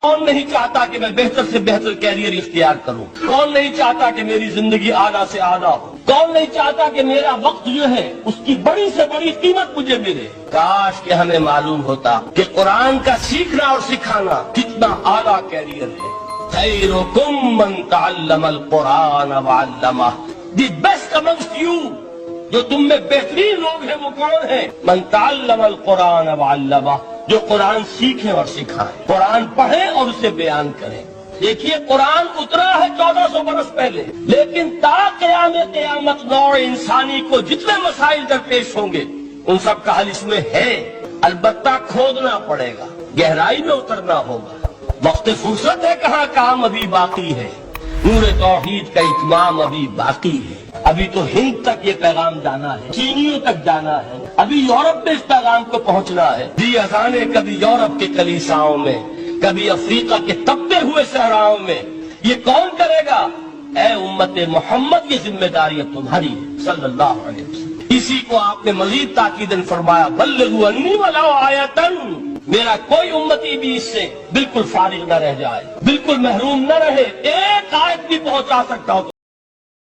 کون نہیں چاہتا کہ میں بہتر سے بہتر کیریئر اختیار کروں؟ کون نہیں چاہتا کہ میری زندگی اعلیٰ سے اعلیٰ ہو؟ کون نہیں چاہتا کہ میرا وقت جو ہے اس کی بڑی سے بڑی قیمت مجھے ملے؟ کاش کہ ہمیں معلوم ہوتا کہ قرآن کا سیکھنا اور سکھانا کتنا اعلیٰ کیریئر ہے۔ خیرکم من تعلم القرآن وعلمہ، دی بیسٹ amongst you، جو تم میں بہترین لوگ ہیں وہ کون ہیں؟ من تعلم القرآن وعلمہ، جو قرآن سیکھیں اور سکھائیں، قرآن پڑھیں اور اسے بیان کریں۔ دیکھیے قرآن اترا ہے 1400 برس پہلے، لیکن تا قیام قیامت نوع انسانی کو جتنے مسائل درپیش ہوں گے ان سب کا حل اس میں ہے، البتہ کھودنا پڑے گا، گہرائی میں اترنا ہوگا۔ وقت فرصت ہے کہاں، کام ابھی باقی ہے، نور توحید کا اتمام ابھی باقی ہے۔ ابھی تو ہند تک یہ پیغام جانا ہے، چینیوں تک جانا ہے، ابھی یورپ میں اس پیغام کو پہنچنا ہے۔ دی اذانیں کبھی یورپ کے کلیساؤں میں، کبھی افریقہ کے تپتے ہوئے صحراؤں میں، یہ کون کرے گا؟ اے امت محمد، یہ ذمہ داری تمہاری ہے صلی اللہ علیہ وسلم۔ اسی کو آپ نے مزید تاکیداً فرمایا، بلغوا انی ولو آیۃ، میرا کوئی امتی بھی اس سے بالکل فارغ نہ رہ جائے، بالکل محروم نہ رہے، ایک آیت بھی پہنچا سکتا ہو تو